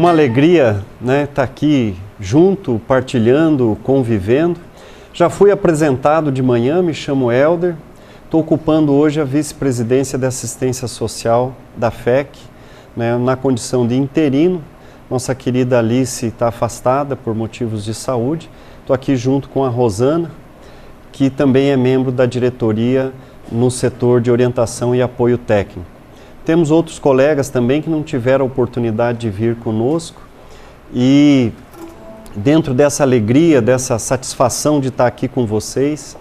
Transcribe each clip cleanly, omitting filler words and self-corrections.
uma alegria, né, estar aqui junto, partilhando, convivendo. Já fui apresentado de manhã, me chamo Helder, estou ocupando hoje a vice-presidência de assistência social da FEC, né, na condição de interino. Nossa querida Alice está afastada por motivos de saúde. Estou aqui junto com a Rosana, que também é membro da diretoria no setor de orientação e apoio técnico. Temos outros colegas também que não tiveram a oportunidade de vir conosco e dentro dessa alegria, dessa satisfação de estar aqui com vocês,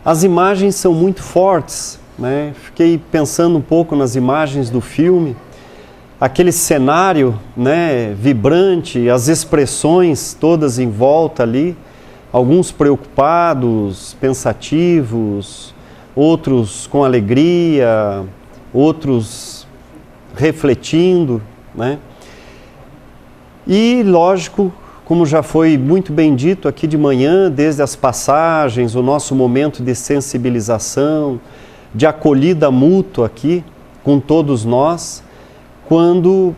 as imagens são muito fortes, né? Fiquei pensando um pouco nas imagens do filme, aquele cenário, né, vibrante, as expressões todas em volta ali, alguns preocupados, pensativos, outros com alegria, outros refletindo, né? E lógico, como já foi muito bem dito aqui de manhã, desde as passagens, o nosso momento de sensibilização, de acolhida mútua aqui com todos nós, quando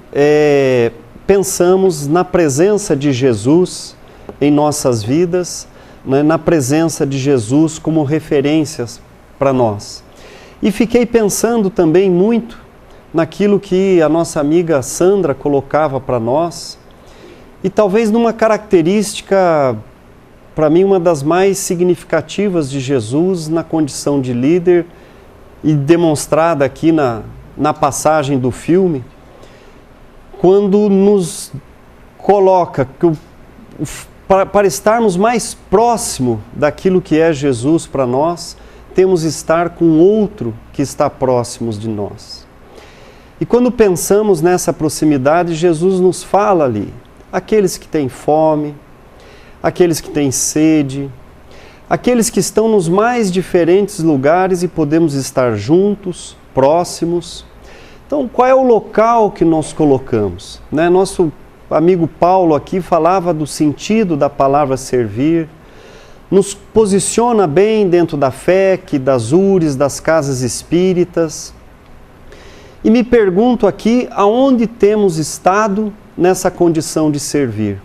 pensamos na presença de Jesus em nossas vidas, né, na presença de Jesus como referências para nós. E fiquei pensando também muito naquilo que a nossa amiga Sandra colocava para nós, e talvez numa característica, para mim, uma das mais significativas de Jesus na condição de líder e demonstrada aqui na passagem do filme, quando nos coloca que para estarmos mais próximo daquilo que é Jesus para nós, temos que estar com outro que está próximo de nós. E quando pensamos nessa proximidade, Jesus nos fala ali, aqueles que têm fome, aqueles que têm sede, aqueles que estão nos mais diferentes lugares e podemos estar juntos, próximos. Então, qual é o local que nós colocamos? Né? Nosso amigo Paulo aqui falava do sentido da palavra servir, nos posiciona bem dentro da FEC, das URES, das casas espíritas. E me pergunto aqui, aonde temos estado nessa condição de servir?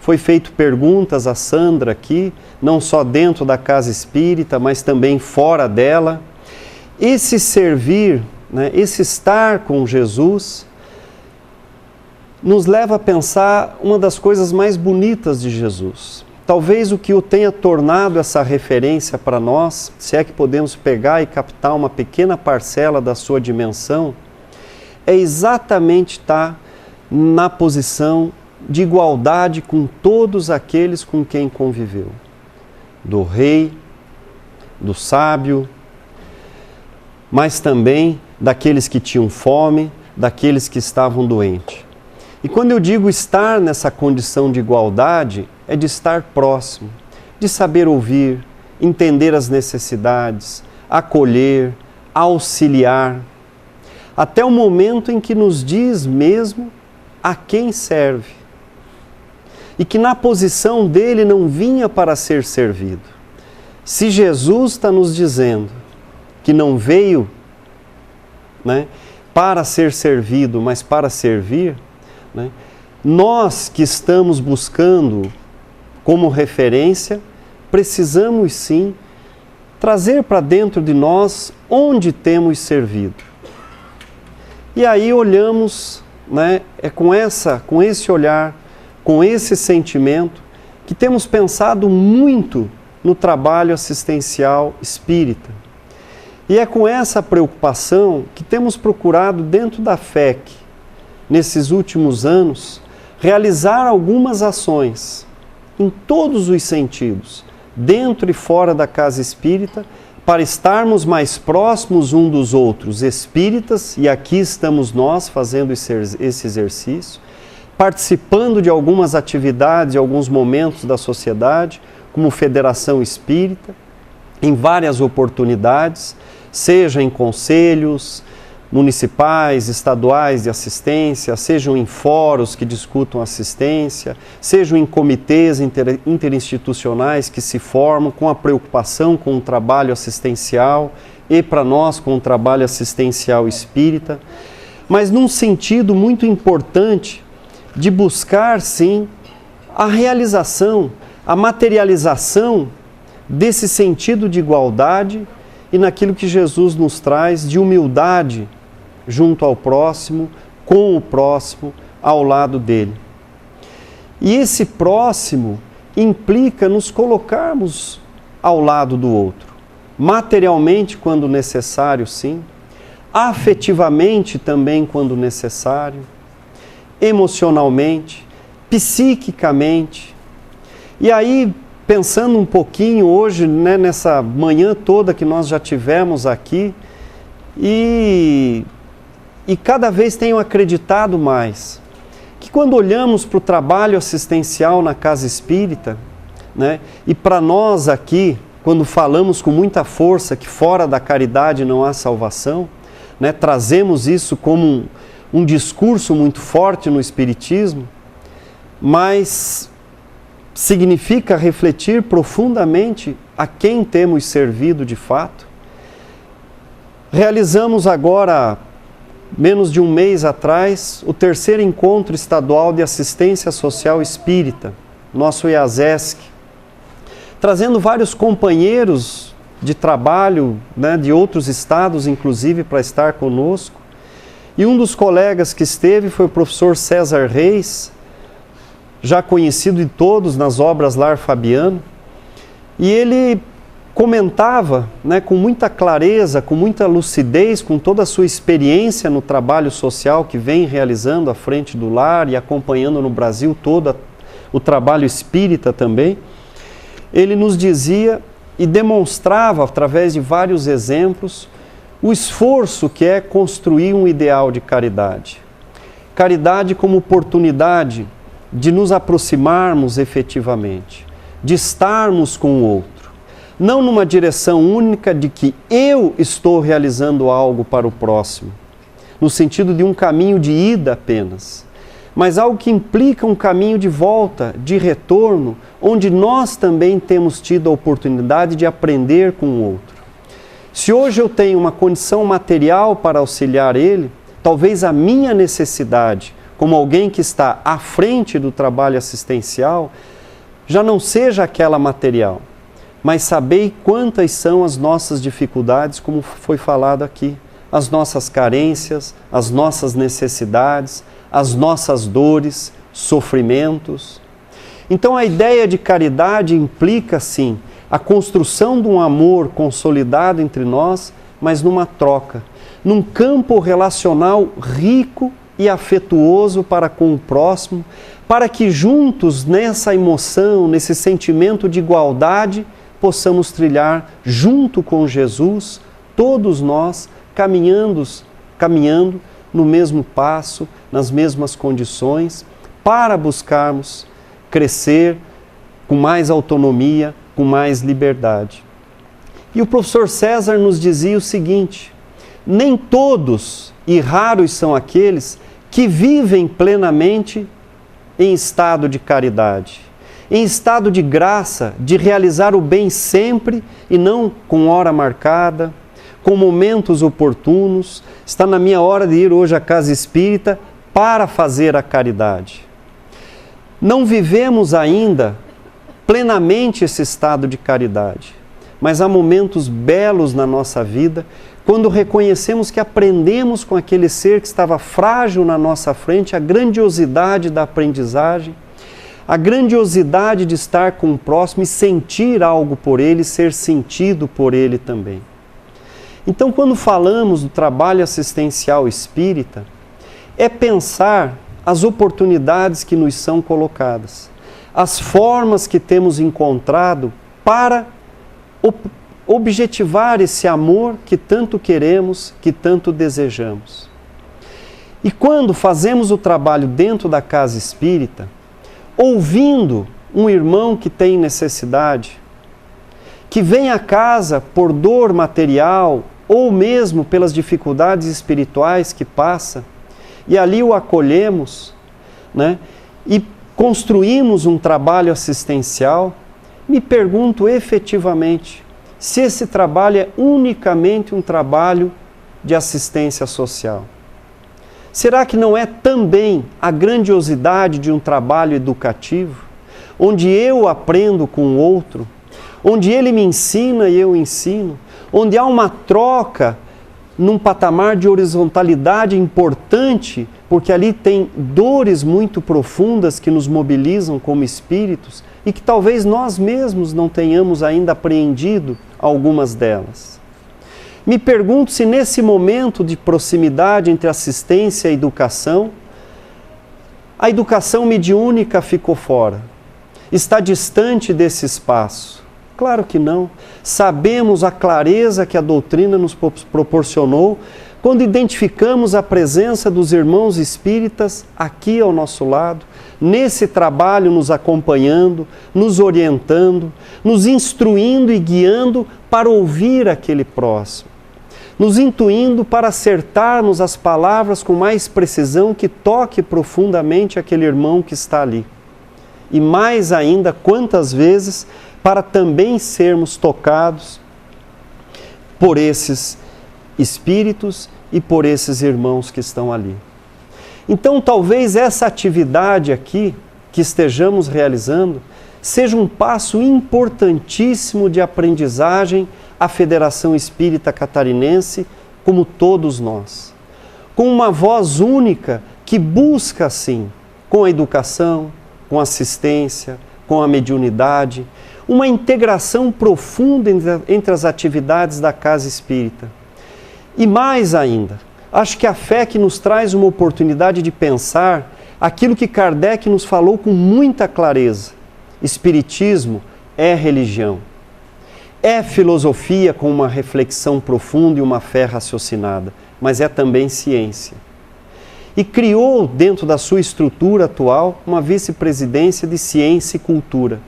Foi feito perguntas a Sandra aqui, não só dentro da casa espírita, mas também fora dela. Esse servir, né, esse estar com Jesus, nos leva a pensar uma das coisas mais bonitas de Jesus. Talvez o que o tenha tornado essa referência para nós, se é que podemos pegar e captar uma pequena parcela da sua dimensão, é exatamente estar na posição de igualdade com todos aqueles com quem conviveu. Do rei, do sábio, mas também daqueles que tinham fome, daqueles que estavam doentes. E quando eu digo estar nessa condição de igualdade, é de estar próximo, de saber ouvir, entender as necessidades, acolher, auxiliar, até o momento em que nos diz mesmo a quem serve. E que na posição dele não vinha para ser servido. Se Jesus está nos dizendo que não veio, né, para ser servido, mas para servir, né, nós que estamos buscando como referência, precisamos sim trazer para dentro de nós onde temos servido. E aí olhamos, né, com esse olhar, com esse sentimento, que temos pensado muito no trabalho assistencial espírita. E é com essa preocupação que temos procurado dentro da FEC, nesses últimos anos, realizar algumas ações, em todos os sentidos, dentro e fora da casa espírita, para estarmos mais próximos um dos outros espíritas, e aqui estamos nós fazendo esse exercício, participando de algumas atividades, alguns momentos da sociedade, como Federação Espírita, em várias oportunidades, seja em conselhos municipais, estaduais de assistência, sejam em fóruns que discutam assistência, sejam em comitês interinstitucionais que se formam com a preocupação com o trabalho assistencial e para nós com o trabalho assistencial espírita, mas num sentido muito importante de buscar, sim, a realização, a materialização desse sentido de igualdade e naquilo que Jesus nos traz de humildade junto ao próximo, com o próximo, ao lado dele. E esse próximo implica nos colocarmos ao lado do outro, materialmente quando necessário, sim, afetivamente também quando necessário, emocionalmente, psiquicamente. E aí, pensando um pouquinho hoje, né, nessa manhã toda que nós já tivemos aqui, e cada vez tenho acreditado mais, que quando olhamos para o trabalho assistencial na casa espírita, né, e para nós aqui, quando falamos com muita força que fora da caridade não há salvação, né, trazemos isso como um discurso muito forte no Espiritismo, mas significa refletir profundamente a quem temos servido de fato. Realizamos agora, menos de um mês atrás, o 3º Encontro Estadual de Assistência Social Espírita, nosso IASESC, trazendo vários companheiros de trabalho, né, de outros estados, inclusive, para estar conosco. E um dos colegas que esteve foi o professor César Reis, já conhecido de todos nas obras Lar Fabiano, e ele comentava, né, com muita clareza, com muita lucidez, com toda a sua experiência no trabalho social que vem realizando à frente do lar e acompanhando no Brasil todo o trabalho espírita também. Ele nos dizia e demonstrava, através de vários exemplos, o esforço que é construir um ideal de caridade. Caridade como oportunidade de nos aproximarmos efetivamente, de estarmos com o outro, não numa direção única de que eu estou realizando algo para o próximo, no sentido de um caminho de ida apenas, mas algo que implica um caminho de volta, de retorno, onde nós também temos tido a oportunidade de aprender com o outro. Se hoje eu tenho uma condição material para auxiliar ele, talvez a minha necessidade, como alguém que está à frente do trabalho assistencial, já não seja aquela material, mas sabei quantas são as nossas dificuldades, como foi falado aqui, as nossas carências, as nossas necessidades, as nossas dores, sofrimentos. Então a ideia de caridade implica, sim, a construção de um amor consolidado entre nós, mas numa troca, num campo relacional rico e afetuoso para com o próximo, para que juntos, nessa emoção, nesse sentimento de igualdade, possamos trilhar junto com Jesus, todos nós, caminhando no mesmo passo, nas mesmas condições, para buscarmos crescer com mais autonomia, com mais liberdade. E o professor César nos dizia o seguinte: nem todos, e raros são aqueles, que vivem plenamente em estado de caridade, em estado de graça, de realizar o bem sempre e não com hora marcada, com momentos oportunos. Está na minha hora de ir hoje à casa espírita para fazer a caridade. Não vivemos ainda plenamente esse estado de caridade, mas há momentos belos na nossa vida quando reconhecemos que aprendemos com aquele ser que estava frágil na nossa frente, a grandiosidade da aprendizagem, a grandiosidade de estar com o próximo e sentir algo por ele, ser sentido por ele também. Então, quando falamos do trabalho assistencial espírita, é pensar as oportunidades que nos são colocadas, as formas que temos encontrado para objetivar esse amor que tanto queremos, que tanto desejamos. E quando fazemos o trabalho dentro da casa espírita, ouvindo um irmão que tem necessidade, que vem à casa por dor material ou mesmo pelas dificuldades espirituais que passa, e ali o acolhemos, né? E construímos um trabalho assistencial, me pergunto efetivamente se esse trabalho é unicamente um trabalho de assistência social. Será que não é também a grandiosidade de um trabalho educativo, onde eu aprendo com o outro, onde ele me ensina e eu ensino, onde há uma troca num patamar de horizontalidade importante, porque ali tem dores muito profundas que nos mobilizam como espíritos e que talvez nós mesmos não tenhamos ainda apreendido algumas delas. Me pergunto se nesse momento de proximidade entre assistência e educação, a educação mediúnica ficou fora, está distante desse espaço. Claro que não. Sabemos a clareza que a doutrina nos proporcionou quando identificamos a presença dos irmãos espíritas aqui ao nosso lado, nesse trabalho nos acompanhando, nos orientando, nos instruindo e guiando para ouvir aquele próximo, nos intuindo para acertarmos as palavras com mais precisão que toque profundamente aquele irmão que está ali. E mais ainda, quantas vezes, para também sermos tocados por esses espíritos e por esses irmãos que estão ali. Então, talvez essa atividade aqui que estejamos realizando seja um passo importantíssimo de aprendizagem à Federação Espírita Catarinense, como todos nós. Com uma voz única que busca, assim, com a educação, com a assistência, com a mediunidade, uma integração profunda entre as atividades da Casa Espírita. E mais ainda, acho que a fé que nos traz uma oportunidade de pensar aquilo que Kardec nos falou com muita clareza. Espiritismo é religião. É filosofia com uma reflexão profunda e uma fé raciocinada, mas é também ciência. E criou, dentro da sua estrutura atual, uma vice-presidência de ciência e cultura.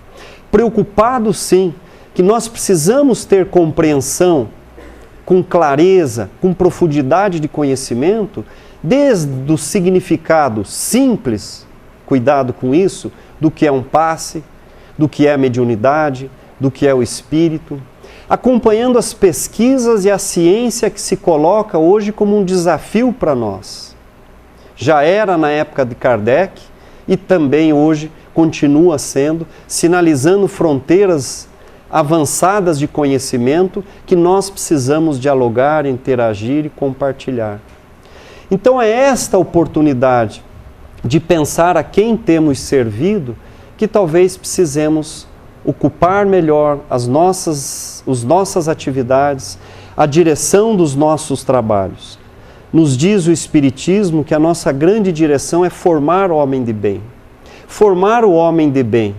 Preocupado, sim, que nós precisamos ter compreensão com clareza, com profundidade de conhecimento, desde o significado simples, cuidado com isso, do que é um passe, do que é a mediunidade, do que é o espírito, acompanhando as pesquisas e a ciência que se coloca hoje como um desafio para nós. Já era na época de Kardec e também hoje continua sendo, sinalizando fronteiras avançadas de conhecimento que nós precisamos dialogar, interagir e compartilhar. Então é esta oportunidade de pensar a quem temos servido que talvez precisemos ocupar melhor as nossas atividades, a direção dos nossos trabalhos. Nos diz o Espiritismo que a nossa grande direção é formar o homem de bem. Formar o homem de bem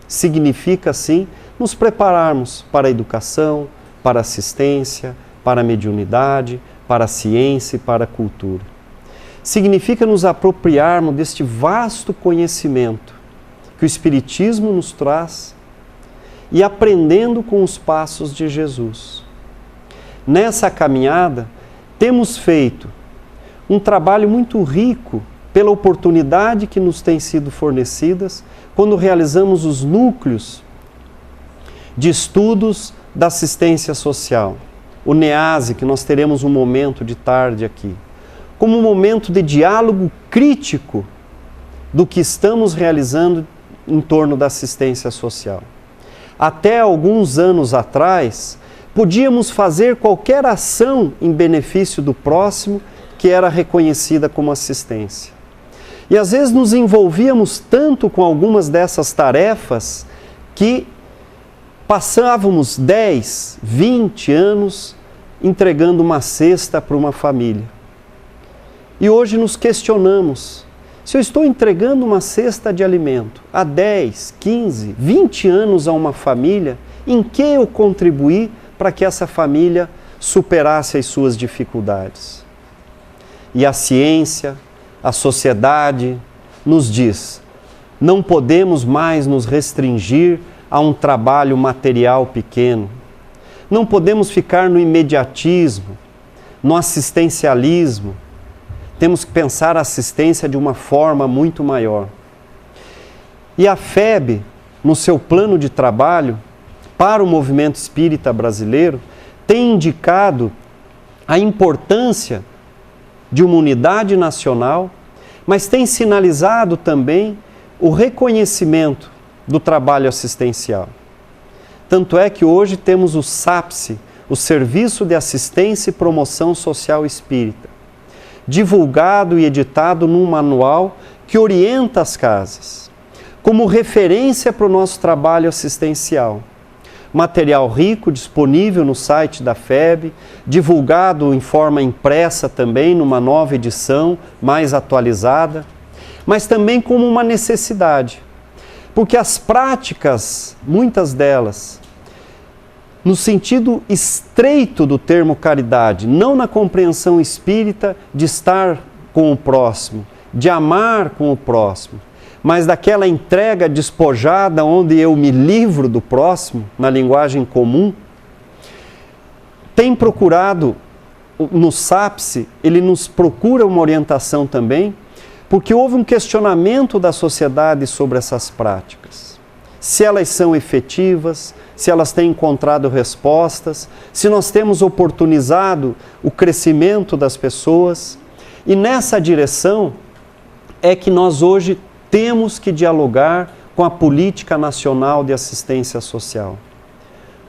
significa, sim, nos prepararmos para a educação, para a assistência, para a mediunidade, para a ciência e para a cultura. Significa nos apropriarmos deste vasto conhecimento que o Espiritismo nos traz e aprendendo com os passos de Jesus. Nessa caminhada, temos feito um trabalho muito rico pela oportunidade que nos tem sido fornecidas quando realizamos os núcleos de estudos da assistência social. O NEASE, que nós teremos um momento de tarde aqui, como um momento de diálogo crítico do que estamos realizando em torno da assistência social. Até alguns anos atrás, podíamos fazer qualquer ação em benefício do próximo que era reconhecida como assistência. E às vezes nos envolvíamos tanto com algumas dessas tarefas que passávamos 10, 20 anos entregando uma cesta para uma família. E hoje nos questionamos, se eu estou entregando uma cesta de alimento há 10, 15, 20 anos a uma família, em que eu contribuí para que essa família superasse as suas dificuldades? E a ciência, a sociedade nos diz, não podemos mais nos restringir a um trabalho material pequeno. Não podemos ficar no imediatismo, no assistencialismo. Temos que pensar a assistência de uma forma muito maior. E a FEB, no seu plano de trabalho, para o movimento espírita brasileiro, tem indicado a importância de uma unidade nacional, mas tem sinalizado também o reconhecimento do trabalho assistencial. Tanto é que hoje temos o SAPSE, o Serviço de Assistência e Promoção Social Espírita, divulgado e editado num manual que orienta as casas, como referência para o nosso trabalho assistencial. Material rico, disponível no site da FEB, divulgado em forma impressa também, numa nova edição, mais atualizada, mas também como uma necessidade. Porque as práticas, muitas delas, no sentido estreito do termo caridade, não na compreensão espírita de estar com o próximo, de amar com o próximo, mas daquela entrega despojada onde eu me livro do próximo, na linguagem comum, tem procurado, no SAPSE, ele nos procura uma orientação também, porque houve um questionamento da sociedade sobre essas práticas. Se elas são efetivas, se elas têm encontrado respostas, se nós temos oportunizado o crescimento das pessoas. E nessa direção é que nós hoje temos que dialogar com a política nacional de assistência social.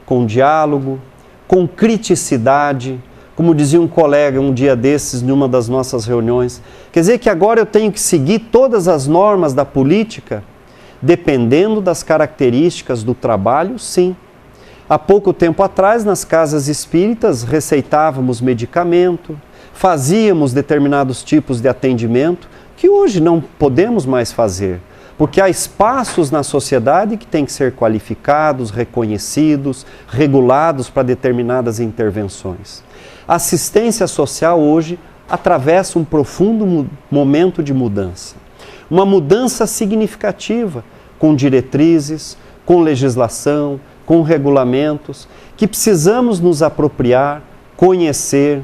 Com diálogo, com criticidade, como dizia um colega um dia desses, numa das nossas reuniões. Quer dizer que agora eu tenho que seguir todas as normas da política, dependendo das características do trabalho, sim. Há pouco tempo atrás, nas casas espíritas, receitávamos medicamento, fazíamos determinados tipos de atendimento, que hoje não podemos mais fazer, porque há espaços na sociedade que têm que ser qualificados, reconhecidos, regulados para determinadas intervenções. A assistência social hoje atravessa um profundo momento de mudança. Uma mudança significativa, com diretrizes, com legislação, com regulamentos, que precisamos nos apropriar, conhecer,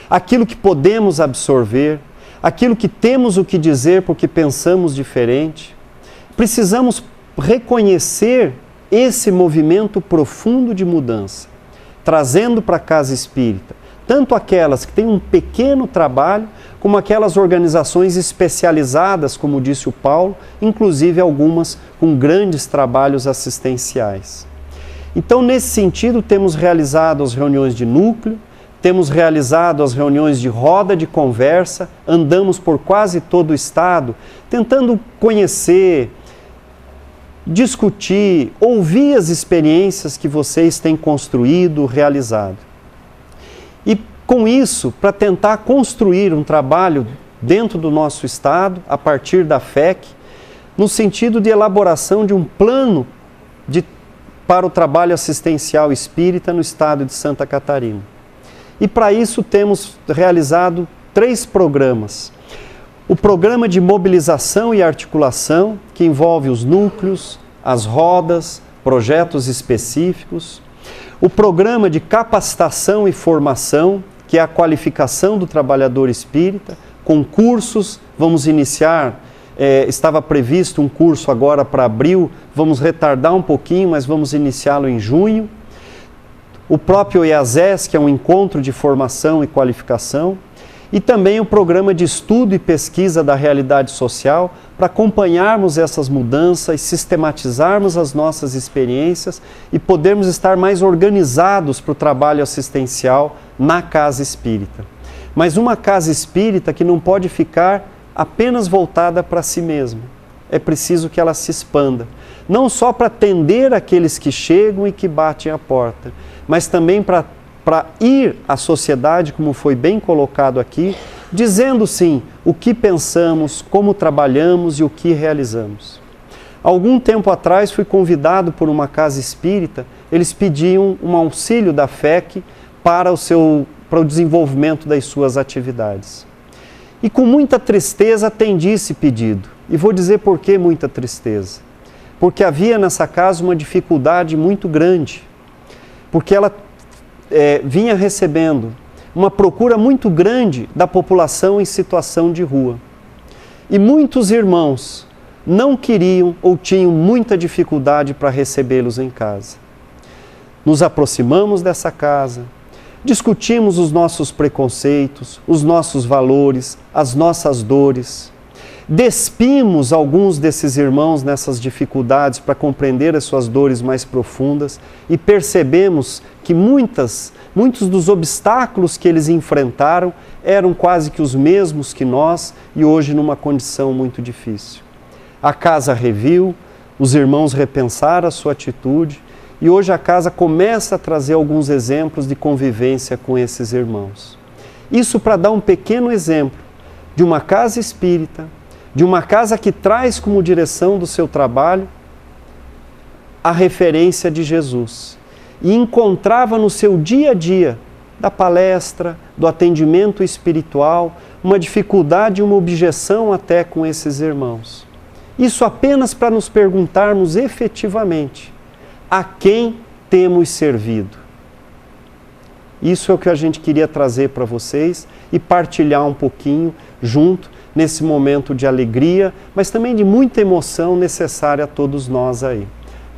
aquilo que podemos absorver, aquilo que temos o que dizer porque pensamos diferente. Precisamos reconhecer esse movimento profundo de mudança, trazendo para a casa espírita tanto aquelas que têm um pequeno trabalho, como aquelas organizações especializadas, como disse o Paulo, inclusive algumas com grandes trabalhos assistenciais. Então, nesse sentido, temos realizado as reuniões de núcleo, temos realizado as reuniões de roda de conversa, andamos por quase todo o estado, tentando conhecer, discutir, ouvir as experiências que vocês têm construído, realizado. E com isso, para tentar construir um trabalho dentro do nosso estado, a partir da FEC, no sentido de elaboração de um plano para o trabalho assistencial espírita no estado de Santa Catarina. E para isso temos realizado 3 programas. O programa de mobilização e articulação, que envolve os núcleos, as rodas, projetos específicos. O programa de capacitação e formação, que é a qualificação do trabalhador espírita, com cursos. Vamos iniciar, estava previsto um curso agora para abril, vamos retardar um pouquinho, mas vamos iniciá-lo em junho. O próprio EASES, que é um encontro de formação e qualificação, e também o programa de estudo e pesquisa da realidade social, para acompanharmos essas mudanças, sistematizarmos as nossas experiências e podermos estar mais organizados para o trabalho assistencial na casa espírita. Mas uma casa espírita que não pode ficar apenas voltada para si mesma. É preciso que ela se expanda, não só para atender aqueles que chegam e que batem a porta, mas também para ir à sociedade, como foi bem colocado aqui, dizendo sim o que pensamos, como trabalhamos e o que realizamos. Algum tempo atrás fui convidado por uma casa espírita, eles pediam um auxílio da FEC para o desenvolvimento das suas atividades. E com muita tristeza atendi esse pedido. E vou dizer por que muita tristeza. Porque havia nessa casa uma dificuldade muito grande. Porque ela vinha recebendo uma procura muito grande da população em situação de rua. E muitos irmãos não queriam ou tinham muita dificuldade para recebê-los em casa. Nos aproximamos dessa casa, discutimos os nossos preconceitos, os nossos valores, as nossas dores. Despimos alguns desses irmãos nessas dificuldades para compreender as suas dores mais profundas e percebemos que muitos dos obstáculos que eles enfrentaram eram quase que os mesmos que nós e hoje numa condição muito difícil. A casa reviu, os irmãos repensaram a sua atitude e hoje a casa começa a trazer alguns exemplos de convivência com esses irmãos. Isso para dar um pequeno exemplo de uma casa espírita, de uma casa que traz como direção do seu trabalho a referência de Jesus. E encontrava no seu dia a dia, da palestra, do atendimento espiritual, uma dificuldade, uma objeção até com esses irmãos. Isso apenas para nos perguntarmos efetivamente, a quem temos servido? Isso é o que a gente queria trazer para vocês e partilhar um pouquinho junto nesse momento de alegria, mas também de muita emoção necessária a todos nós aí.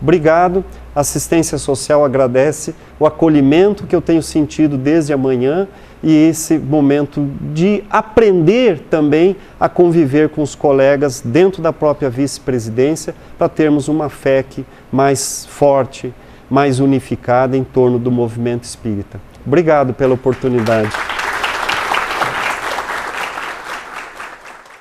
Obrigado, a assistência social agradece o acolhimento que eu tenho sentido desde amanhã e esse momento de aprender também a conviver com os colegas dentro da própria vice-presidência para termos uma FEC mais forte, mais unificada em torno do movimento espírita. Obrigado pela oportunidade.